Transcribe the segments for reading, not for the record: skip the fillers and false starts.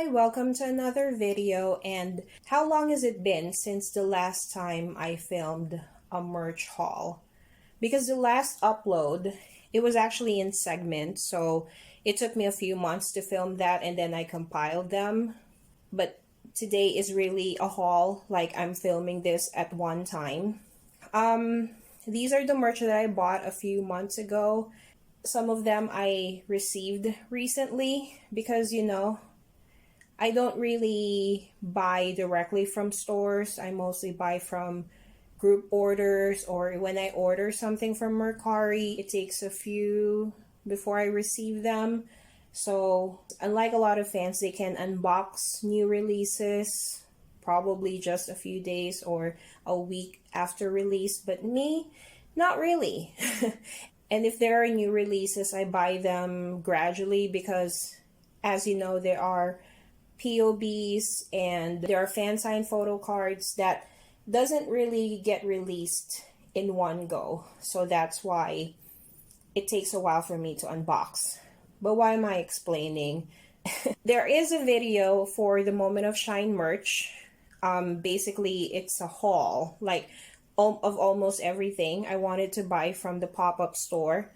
Hi, welcome to another video. And how long has it been since the last time I filmed a merch haul? Because the last upload, it was actually in segments, so it took me a few months to film that and then I compiled them. But today is really a haul, like I'm filming this at one time. These are the merch that I bought a few months ago. Some of them I received recently because, I don't really buy directly from stores. I mostly buy from group orders, or when I order something from Mercari, it takes a few before I receive them. So unlike a lot of fans, they can unbox new releases probably just a few days or a week after release, but me, not really. And if there are new releases, I buy them gradually because, as you know, there are POBs and there are fan signed photo cards that doesn't really get released in one go. So that's why it takes a while for me to unbox. But why am I explaining? There is a video for the Moment of Shine merch. Basically, it's a haul of almost everything I wanted to buy from the pop-up store.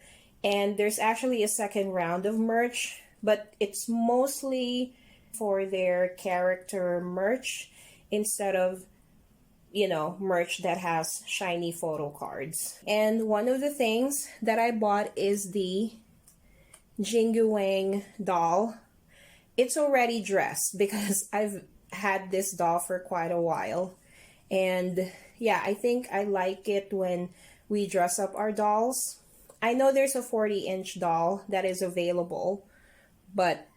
And there's actually a second round of merch, but it's mostly for their character merch instead of, merch that has shiny photo cards. And one of the things that I bought is the Jinguang doll. It's already dressed because I've had this doll for quite a while. And yeah, I think I like it when we dress up our dolls. I know there's a 40-inch doll that is available, but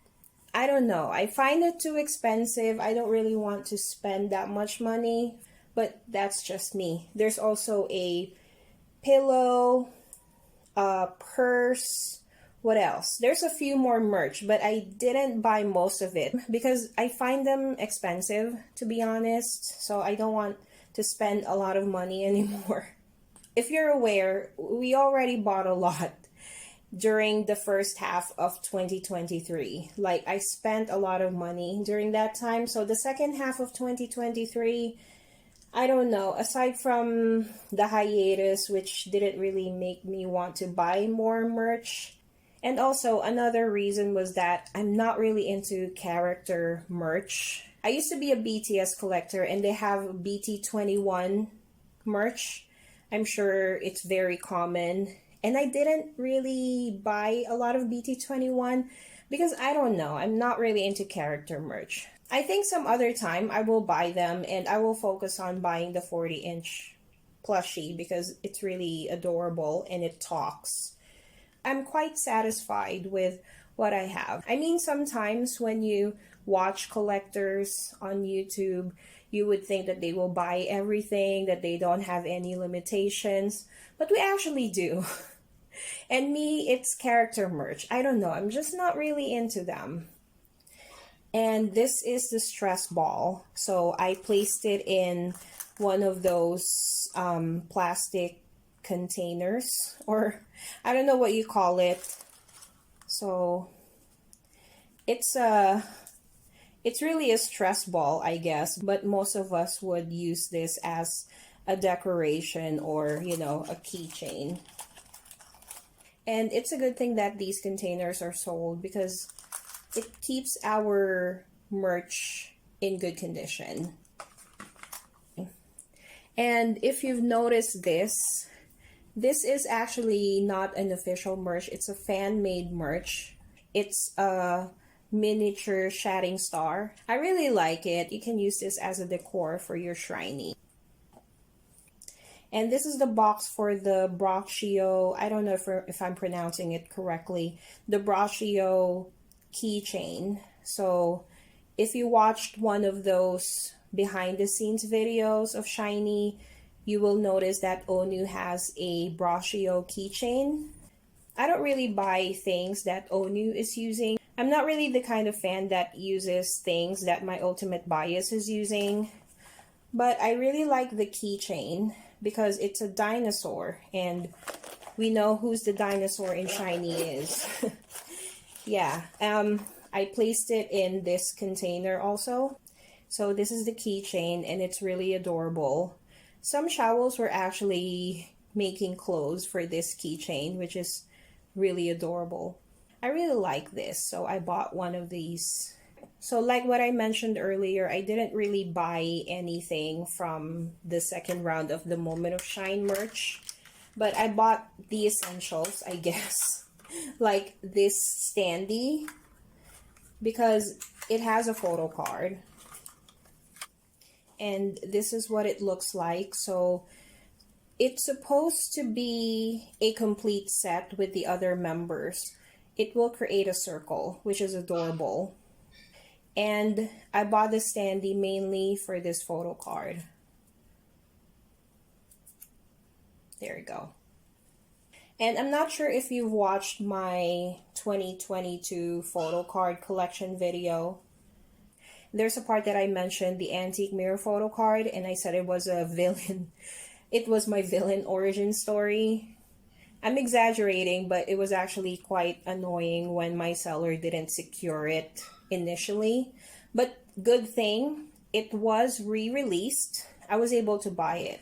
I don't know. I find it too expensive. I don't really want to spend that much money, but that's just me. There's also a pillow, a purse. What else? There's a few more merch, but I didn't buy most of it because I find them expensive, to be honest. So I don't want to spend a lot of money anymore. If you're aware, we already bought a lot during the first half of 2023. Like, I spent a lot of money during that time. So the second half of 2023, I don't know, aside from the hiatus, which didn't really make me want to buy more merch. And also another reason was that I'm not really into character merch. I used to be a BTS collector and they have BT21 merch. I'm sure it's very common. And I didn't really buy a lot of BT21 because I don't know, I'm not really into character merch. I think some other time I will buy them and I will focus on buying the 40-inch plushie because it's really adorable and it talks. I'm quite satisfied with what I have. I mean, sometimes when you watch collectors on YouTube, you would think that they will buy everything, that they don't have any limitations, but we actually do. And me, it's character merch. I don't know, I'm just not really into them. And this is the stress ball. So I placed it in one of those plastic containers, or I don't know what you call it. So it's really a stress ball, I guess, but most of us would use this as a decoration or, a keychain. And it's a good thing that these containers are sold because it keeps our merch in good condition. And if you've noticed this is actually not an official merch. It's a fan-made merch. It's a miniature shading star. I really like it. You can use this as a decor for your SHINee. And this is the box for the Braccio, I don't know if I'm pronouncing it correctly, the Braccio keychain. So if you watched one of those behind the scenes videos of SHINee, you will notice that Onu has a Braccio keychain. I don't really buy things that Onu is using. I'm not really the kind of fan that uses things that my ultimate bias is using. But I really like the keychain because it's a dinosaur. And we know who's the dinosaur in SHINee is. Yeah. I placed it in this container also. So this is the keychain and it's really adorable. Some Showels were actually making clothes for this keychain, which is really adorable. I really like this, so I bought one of these. So like what I mentioned earlier, I didn't really buy anything from the second round of the Moment of Shine merch, but I bought the essentials, I guess. Like this standee, because it has a photo card. And this is what it looks like. So it's supposed to be a complete set with the other members. It will create a circle, which is adorable. And I bought the standee mainly for this photo card. There you go. And I'm not sure if you've watched my 2022 photo card collection video. There's a part that I mentioned the antique mirror photo card, and I said it was a villain. It was my villain origin story. I'm exaggerating, but it was actually quite annoying when my seller didn't secure it initially. But good thing, it was re-released. I was able to buy it.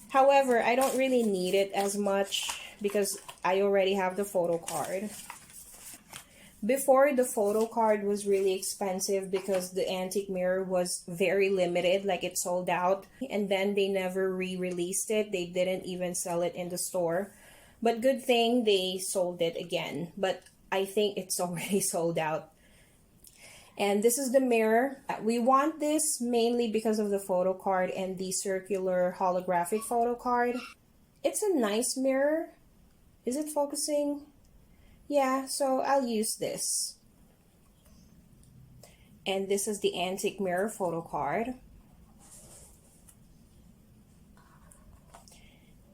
However, I don't really need it as much because I already have the photo card. Before, the photo card was really expensive because the antique mirror was very limited, like it sold out. And then they never re-released it. They didn't even sell it in the store. But good thing they sold it again. But I think it's already sold out. And this is the mirror. We want this mainly because of the photo card and the circular holographic photo card. It's a nice mirror. Is it focusing? Yeah, so I'll use this. And this is the antique mirror photo card.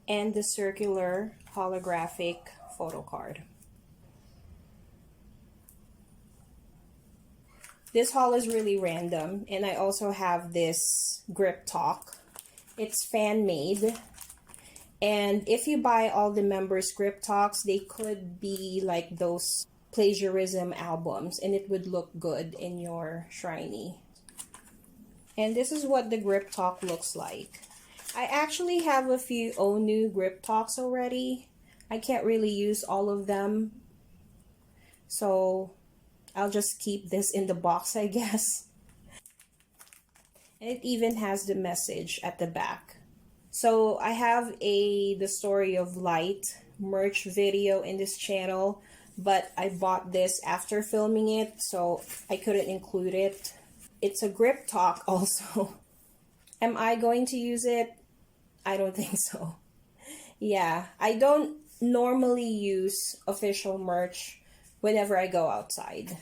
And the circular holographic photo card. This haul is really random, and I also have this grip talk. It's fan made. And if you buy all the members' grip talks, they could be like those plagiarism albums, and it would look good in your SHINee. And this is what the grip talk looks like. I actually have a few new grip talks already. I can't really use all of them, so I'll just keep this in the box, I guess. And it even has the message at the back. So I have the Story of Light merch video in this channel, but I bought this after filming it, so I couldn't include it. It's a grip talk also. Am I going to use it? I don't think so. Yeah, I don't normally use official merch whenever I go outside,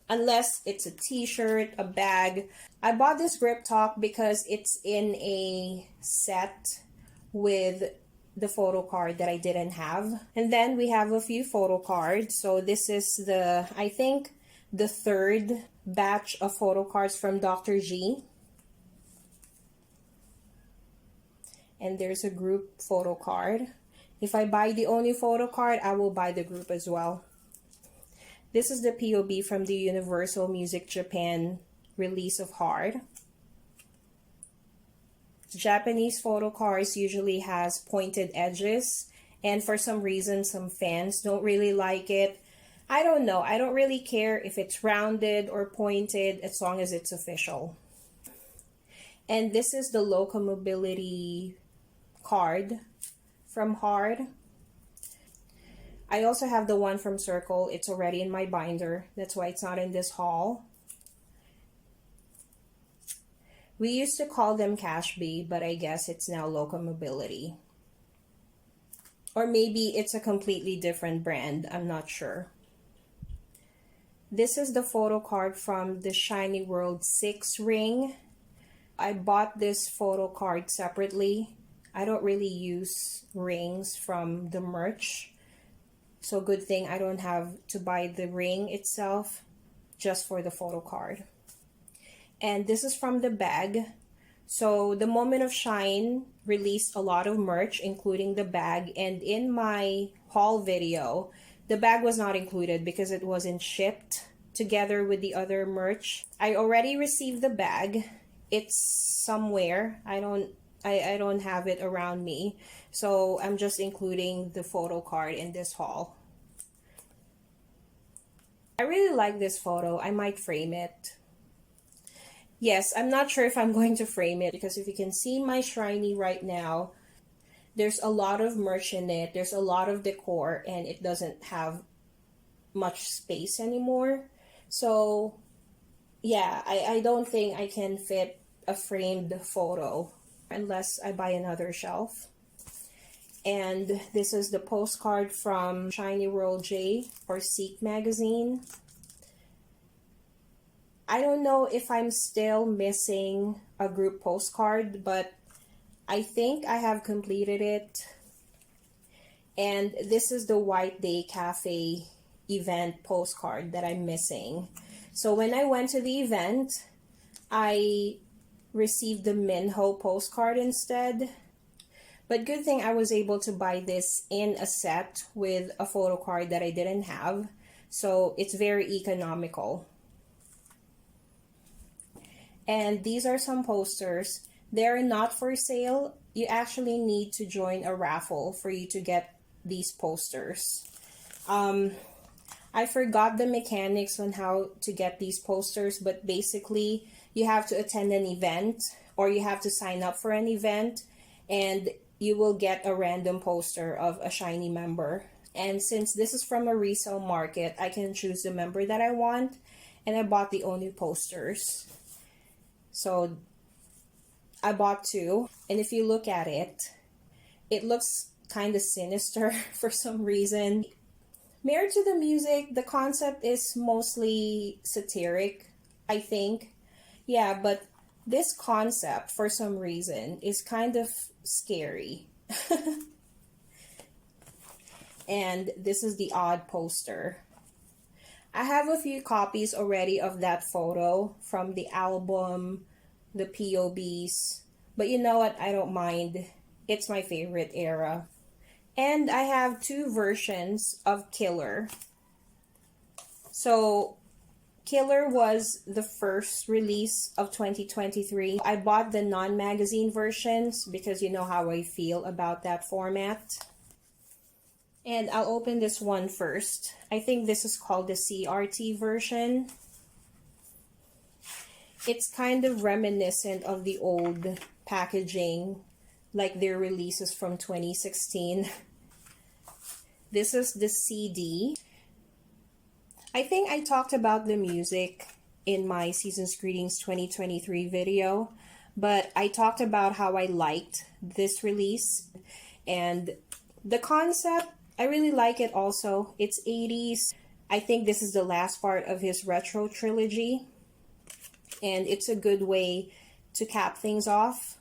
unless it's a t-shirt, a bag. I bought this grip talk because it's in a set with the photo card that I didn't have. And then we have a few photo cards. So this is I think the third batch of photo cards from Dr. G. And there's a group photo card. If I buy the only photo card, I will buy the group as well. This is the POB from the Universal Music Japan release of Hard. Japanese photo cards usually has pointed edges, and for some reason some fans don't really like it. I don't know. I don't really care if it's rounded or pointed as long as it's official. And this is the Locomobility card from Hard. I also have the one from Circle. It's already in my binder. That's why it's not in this haul. We used to call them Cash B, but I guess it's now Locomobility. Or maybe it's a completely different brand. I'm not sure. This is the photo card from the SHINee World 6 ring. I bought this photo card separately. I don't really use rings from the merch. So good thing I don't have to buy the ring itself, just for the photo card. And this is from the bag. So the Moment of Shine released a lot of merch, including the bag. And in my haul video, the bag was not included because it wasn't shipped together with the other merch. I already received the bag. It's somewhere. I don't have it around me. So I'm just including the photo card in this haul. I really like this photo. I might frame it. Yes, I'm not sure if I'm going to frame it because if you can see my SHINee right now, there's a lot of merch in it. There's a lot of decor and it doesn't have much space anymore. So yeah, I don't think I can fit a framed photo unless I buy another shelf. And this is the postcard from SHINee World J or Seek magazine. I don't know if I'm still missing a group postcard, but I think I have completed it. And this is the White Day Cafe event postcard that I'm missing. So when I went to the event, I received the Minho postcard instead. But good thing I was able to buy this in a set with a photo card that I didn't have. So it's very economical. And these are some posters. They're not for sale. You actually need to join a raffle for you to get these posters. I forgot the mechanics on how to get these posters, but basically you have to attend an event or you have to sign up for an event and you will get a random poster of a SHINee member. And since this is from a resale market, I can choose the member that I want, and I bought the only posters. So I bought two, and if you look at it, it looks kind of sinister for some reason. Married to the Music, the concept is mostly satiric, I think. Yeah, but this concept, for some reason, is kind of scary. And this is the odd poster. I have a few copies already of that photo from the album, the POBs. But you know what? I don't mind. It's my favorite era. And I have two versions of Killer. So Killer was the first release of 2023. I bought the non-magazine versions because you know how I feel about that format. And I'll open this one first. I think this is called the CRT version. It's kind of reminiscent of the old packaging, like their releases from 2016. This is the CD. I think I talked about the music in my Season's Greetings 2023 video, but I talked about how I liked this release and the concept. I really like it also. It's 80s. I think this is the last part of his retro trilogy, and it's a good way to cap things off.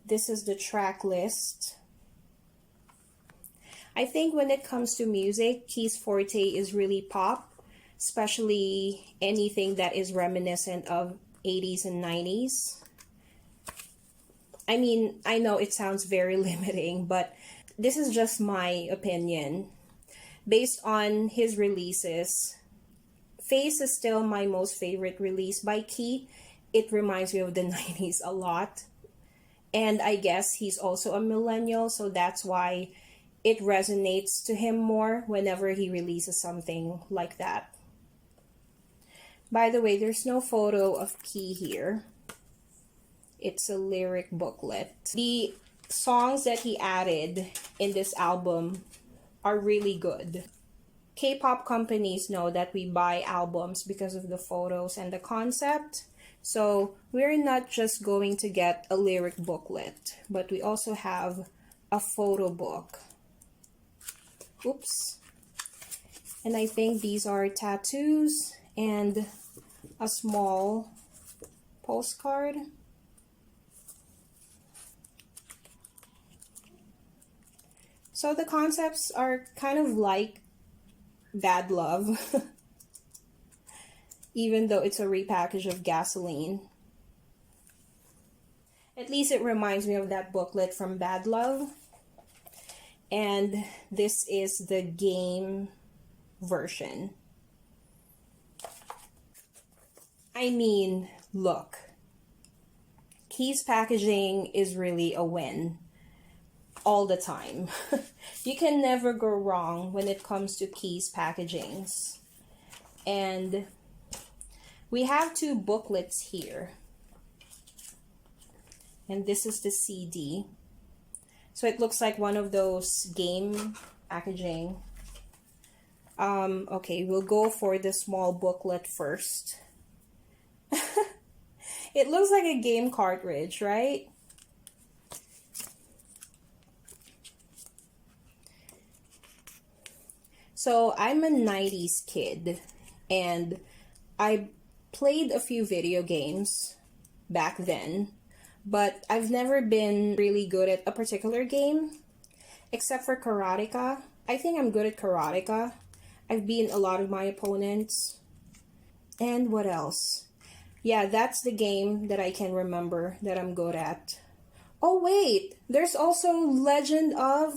This is the track list. I think when it comes to music, Key's forte is really pop, especially anything that is reminiscent of 80s and 90s. I mean, I know it sounds very limiting, but this is just my opinion. Based on his releases, Face is still my most favorite release by Key. It reminds me of the 90s a lot. And I guess he's also a millennial, so that's why it resonates to him more whenever he releases something like that. By the way, there's no photo of Key here. It's a lyric booklet. The songs that he added in this album are really good. K-pop companies know that we buy albums because of the photos and the concept. So we're not just going to get a lyric booklet, but we also have a photo book. Oops. And I think these are tattoos and a small postcard. So the concepts are kind of like Bad Love, even though it's a repackage of Gasoline. At least it reminds me of that booklet from Bad Love. And this is the game version. I mean, look, Keys packaging is really a win all the time. You can never go wrong when it comes to Keys packagings. And we have two booklets here. And this is the CD. So it looks like one of those game packaging. Okay, we'll go for the small booklet first. It looks like a game cartridge, right? So I'm a 90s kid, and I played a few video games back then, but I've never been really good at a particular game, except for Karateka. I think I'm good at Karateka. I've beaten a lot of my opponents. And what else? Yeah, that's the game that I can remember that I'm good at. Oh wait, there's also Legend of...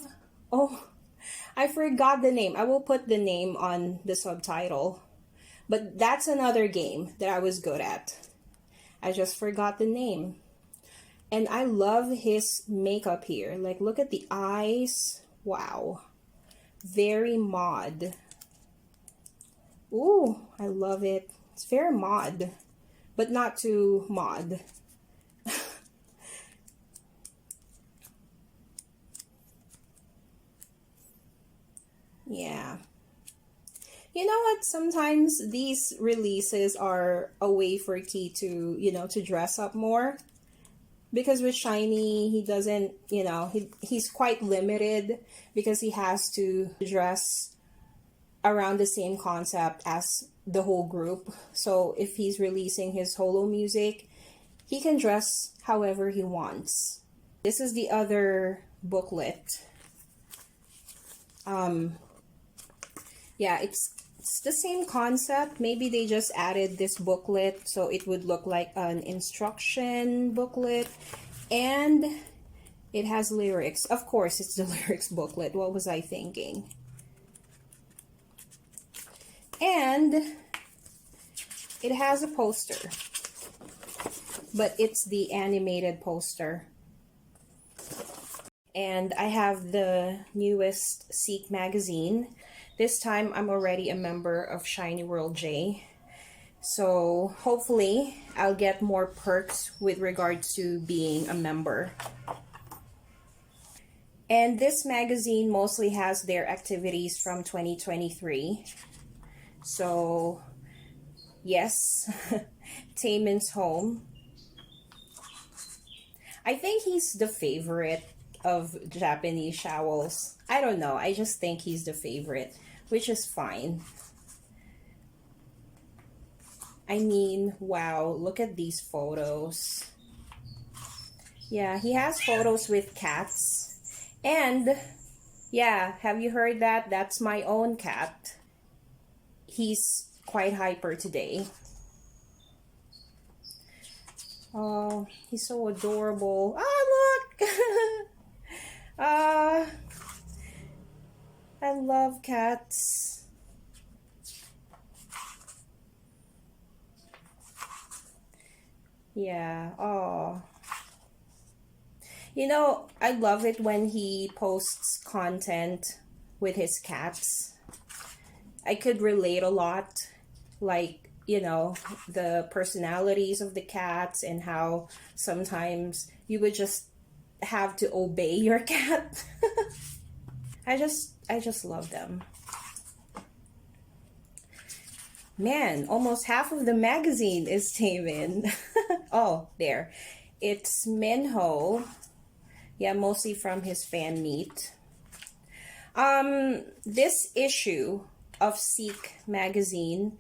Oh, I forgot the name. I will put the name on the subtitle. But that's another game that I was good at. I just forgot the name. And I love his makeup here. Like, look at the eyes. Wow. Very mod. Ooh, I love it. It's very mod, but not too mod. Yeah. You know what? Sometimes these releases are a way for Key to, to dress up more. Because with SHINee, he doesn't, he's quite limited because he has to dress around the same concept as the whole group. So if he's releasing his solo music, he can dress however he wants. This is the other booklet. Yeah, it's the same concept. Maybe they just added this booklet so it would look like an instruction booklet, and it has lyrics. Of course, it's the lyrics booklet. What was I thinking? And it has a poster, but it's the animated poster. And I have the newest Seek magazine. This time I'm already a member of SHINee World J. So hopefully I'll get more perks with regards to being a member. And this magazine mostly has their activities from 2023. So yes, Taemin's home. I think he's the favorite of Japanese shawls. I don't know. I just think he's the favorite, which is fine. I mean, wow, look at these photos. Yeah, he has photos with cats. And yeah, have you heard that? That's my own cat. He's quite hyper today. Oh, he's so adorable. Ah, look! I love cats. Yeah, oh. You know, I love it when he posts content with his cats. I could relate a lot, like, the personalities of the cats and how sometimes you would just have to obey your cat. I just love them. Man, almost half of the magazine is Taemin. Oh, there. It's Minho. Yeah, mostly from his fan meet. This issue of Seek magazine,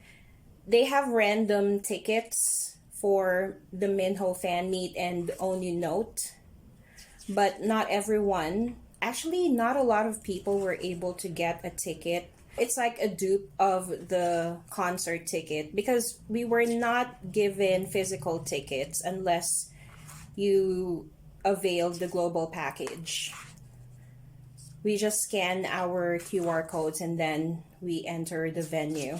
they have random tickets for the Minho fan meet and Own You Note, but not everyone. Actually, not a lot of people were able to get a ticket. It's like a dupe of the concert ticket because we were not given physical tickets unless you availed the global package. We just scan our QR codes and then we enter the venue.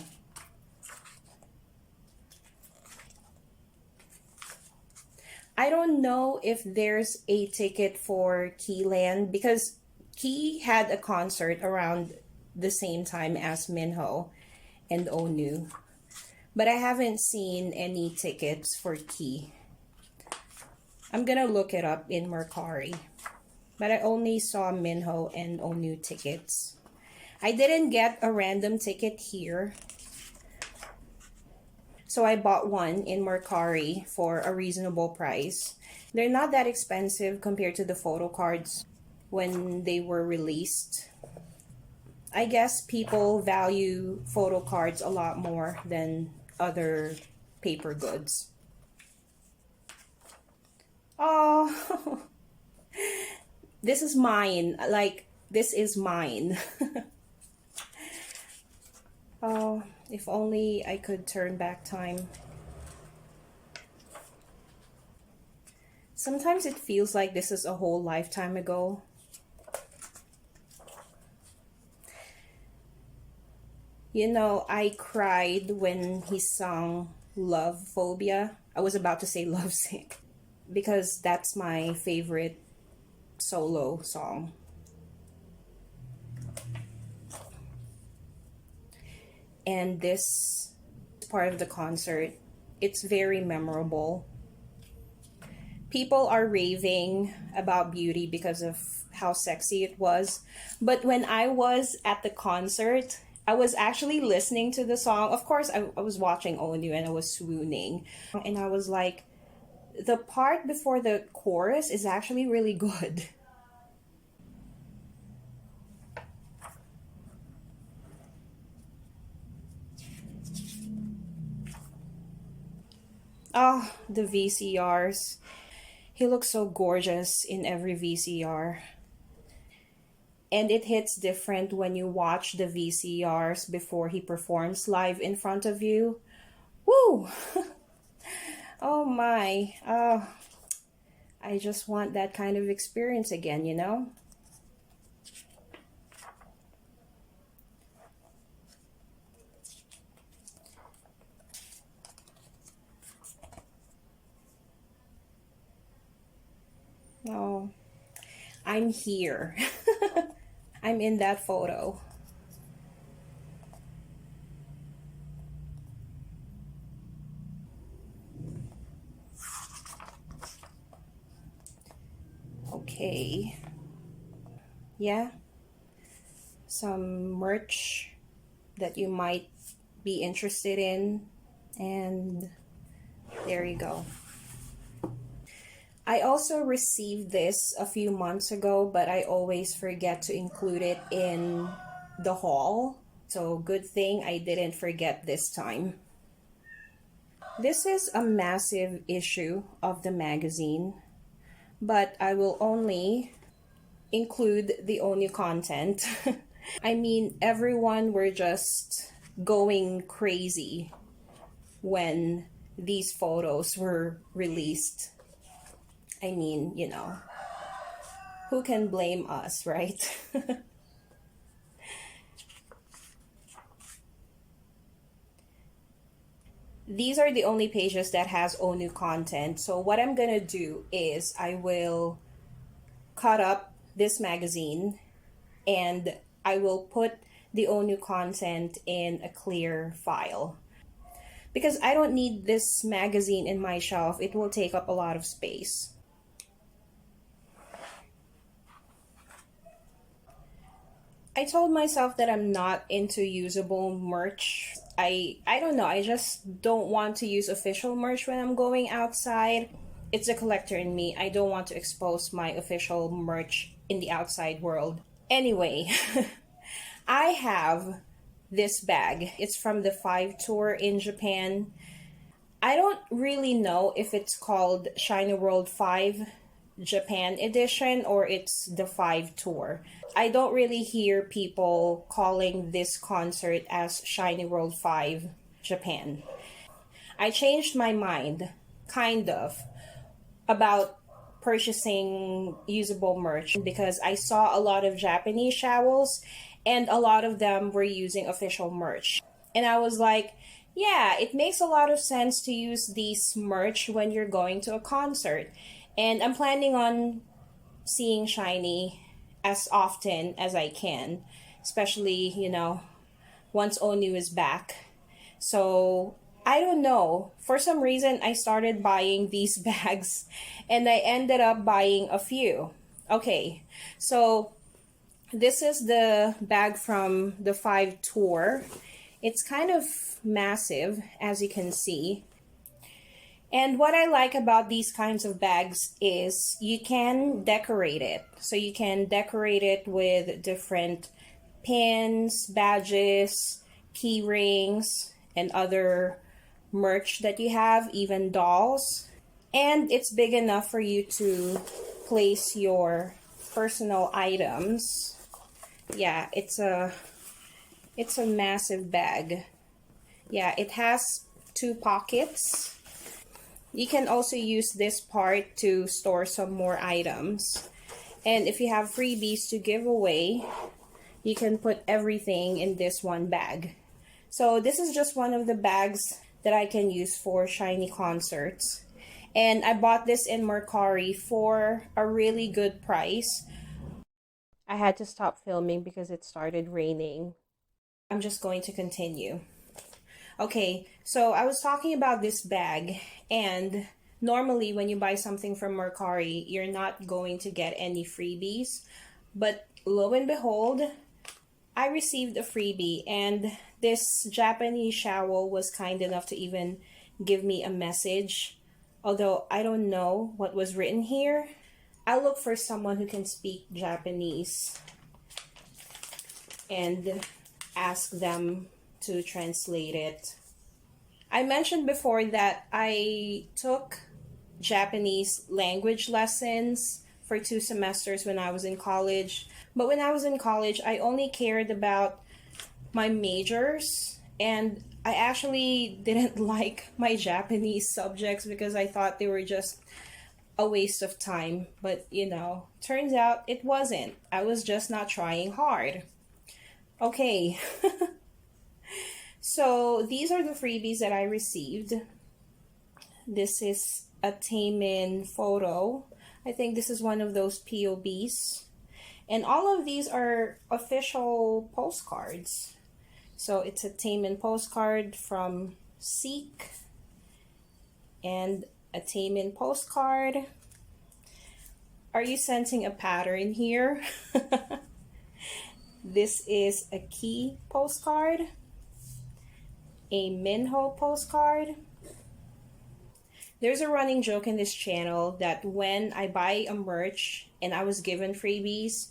I don't know if there's a ticket for Keyland because Key had a concert around the same time as Minho and Onu. But I haven't seen any tickets for Key. I'm gonna look it up in Mercari. But I only saw Minho and Onu tickets. I didn't get a random ticket here. So I bought one in Mercari for a reasonable price. They're not that expensive compared to the photo cards when they were released. I guess people value photo cards a lot more than other paper goods. Oh, this is mine. Like, this is mine. Oh, if only I could turn back time. Sometimes it feels like this is a whole lifetime ago. You know, I cried when he sung Love Phobia. I was about to say Love Sick because that's my favorite solo song. And this part of the concert, it's very memorable. People are raving about Beauty because of how sexy it was. But when I was at the concert, I was actually listening to the song. Of course, I was watching Onu and I was swooning. And I was like, the part before the chorus is actually really good. Oh, the VCRs. He looks so gorgeous in every VCR. And it hits different when you watch the VCRs before he performs live in front of you. Woo! Oh my. I just want that kind of experience again, you know? Oh, I'm here. I'm in that photo. Okay. Yeah. Some merch that you might be interested in. And there you go. I also received this a few months ago, but I always forget to include it in the haul. So good thing I didn't forget this time. This is a massive issue of the magazine, but I will only include the only content. I mean, everyone were just going crazy when these photos were released. I mean, you know, who can blame us, right? These are the only pages that has Onu content. So what I'm gonna do is I will cut up this magazine and I will put the Onu content in a clear file. Because I don't need this magazine in my shelf. It will take up a lot of space. I told myself that I'm not into usable merch. I don't know, I just don't want to use official merch when I'm going outside. It's a collector in me. I don't want to expose my official merch in the outside world. Anyway, I have this bag. It's from the 5 tour in Japan. I don't really know if it's called SHINee World 5 Japan edition or it's the 5 tour. I don't really hear people calling this concert as SHINee World 5 Japan. I changed my mind, kind of, about purchasing usable merch because I saw a lot of Japanese shawls and a lot of them were using official merch. And I was like, Yeah, it makes a lot of sense to use these merch when you're going to a concert. And I'm planning on seeing SHINee as often as I can, especially, once ONU is back. So I don't know. For some reason, I started buying these bags and I ended up buying a few. Okay, so this is the bag from the 5 tour. It's kind of massive, as you can see. And what I like about these kinds of bags is you can decorate it. So you can decorate it with different pins, badges, key rings, and other merch that you have, even dolls. And it's big enough for you to place your personal items. Yeah, it's a massive bag. Yeah, it has 2 pockets. You can also use this part to store some more items. And if you have freebies to give away, you can put everything in this one bag. So this is just one of the bags that I can use for SHINee concerts. And I bought this in Mercari for a really good price. I had to stop filming because it started raining. I'm just going to continue. Okay, so I was talking about this bag, and normally when you buy something from Mercari, you're not going to get any freebies. But lo and behold, I received a freebie, and this Japanese shawl was kind enough to even give me a message. Although I don't know what was written here. I'll look for someone who can speak Japanese and ask them to translate it. I mentioned before that I took Japanese language lessons for 2 semesters when I was in college. But when I was in college, I only cared about my majors, and I actually didn't like my Japanese subjects because I thought they were just a waste of time. But turns out it wasn't. I was just not trying hard. Okay. So these are the freebies that I received. This is a Taemin photo. I think this is one of those POBs. And all of these are official postcards. So it's a Taemin postcard from Seek and a Taemin postcard. Are you sensing a pattern here? This is a Key postcard, a Minho postcard. There's a running joke in this channel that when I buy a merch and I was given freebies,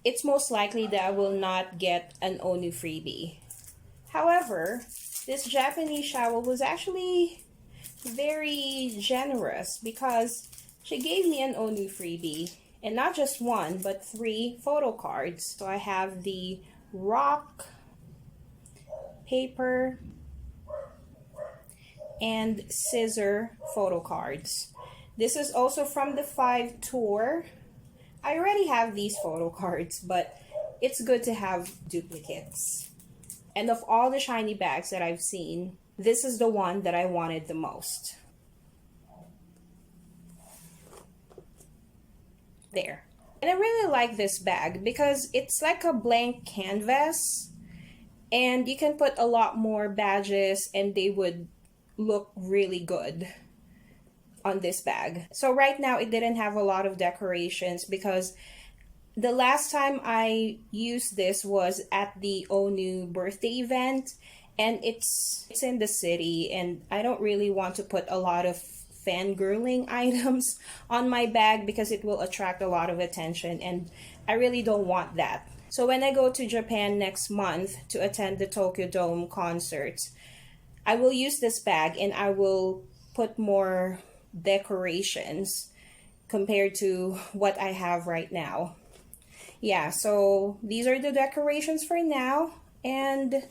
it's most likely that I will not get an ONU freebie. However, this Japanese shawl was actually very generous because she gave me an ONU freebie, and not just 1 but 3 photo cards. So I have the rock, paper, and scissor photo cards. This is also from the 5 tour. I already have these photo cards, but it's good to have duplicates. And of all the SHINee bags that I've seen, this is the one that I wanted the most. There. And I really like this bag because it's like a blank canvas, and you can put a lot more badges and they would look really good on this bag. So right now it didn't have a lot of decorations because the last time I used this was at the ONU birthday event, and it's in the city, and I don't really want to put a lot of fangirling items on my bag because it will attract a lot of attention, and I really don't want that. So when I go to Japan next month to attend the Tokyo Dome concerts, I will use this bag and I will put more decorations compared to what I have right now. Yeah, so these are the decorations for now, and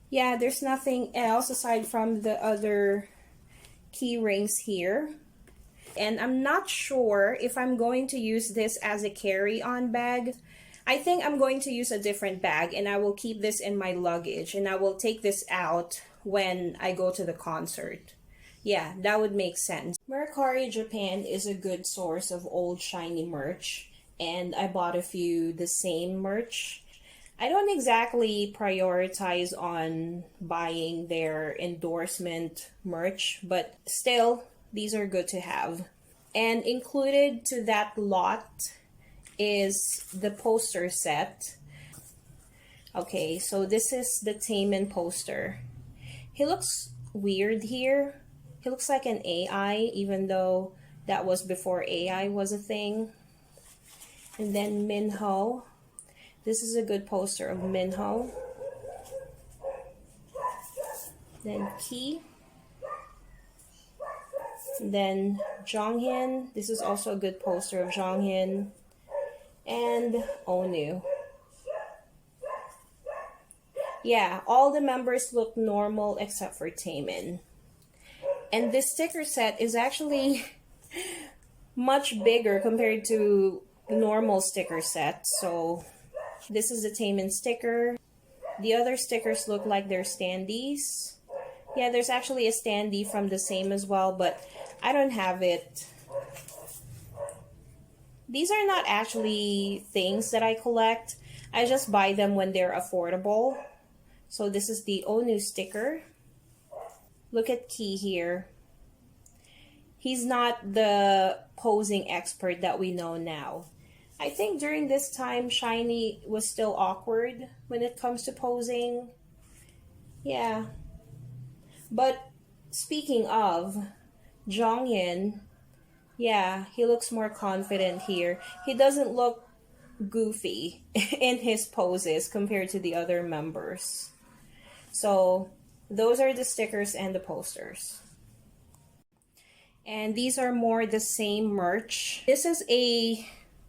yeah, there's nothing else aside from the other key rings here. And I'm not sure if I'm going to use this as a carry-on bag. I think I'm going to use a different bag, and I will keep this in my luggage, and I will take this out when I go to the concert. Yeah, that would make sense. Mercari Japan is a good source of old SHINee merch, and I bought a few the same merch. I don't exactly prioritize on buying their endorsement merch, but still, these are good to have. And included to that lot is the poster set. Okay, so this is the Taemin poster. He looks weird here. He looks like an AI, even though that was before AI was a thing. And then Minho. This is a good poster of Minho. Then Key. Then Jonghyun. This is also a good poster of Jonghyun. And Onu. Yeah, all the members look normal except for Taemin. And this sticker set is actually much bigger compared to normal sticker sets. So this is the Taemin sticker. The other stickers look like they're standees. Yeah, there's actually a standee from the same as well, but I don't have it. These are not actually things that I collect. I just buy them when they're affordable. So this is the Onu sticker. Look at Key here. He's not the posing expert that we know now. I think during this time, SHINee was still awkward when it comes to posing. Yeah. But speaking of Jonghyun, yeah, he looks more confident here. He doesn't look goofy in his poses compared to the other members. So those are the stickers and the posters. And these are more the same merch. This is a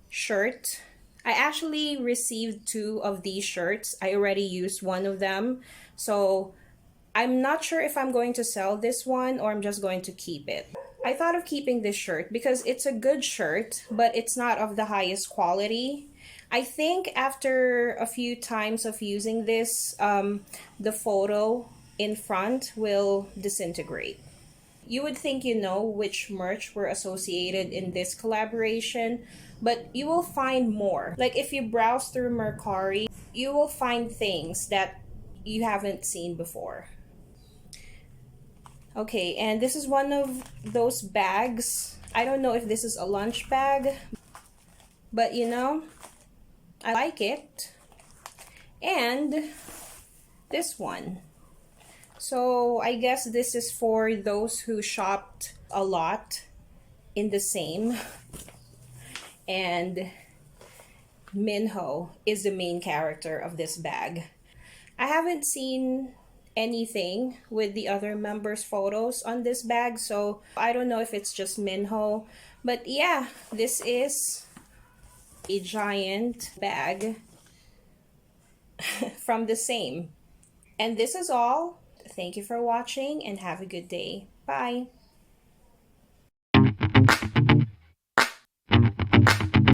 shirt. I actually received 2 of these shirts. I already used one of them. So I'm not sure if I'm going to sell this one or I'm just going to keep it. I thought of keeping this shirt because it's a good shirt, but it's not of the highest quality. I think after a few times of using this, the photo in front will disintegrate. You would think you know which merch were associated in this collaboration, but you will find more. Like if you browse through Mercari, you will find things that you haven't seen before. Okay, and this is one of those bags. I don't know if this is a lunch bag, but you know, I like it. And this one. So I guess this is for those who shopped a lot in the same. And Minho is the main character of this bag. I haven't seen anything with the other members' photos on this bag, so I don't know if it's just Minho. But yeah, this is a giant bag from the same. And this is all. Thank you for watching and have a good day. Bye.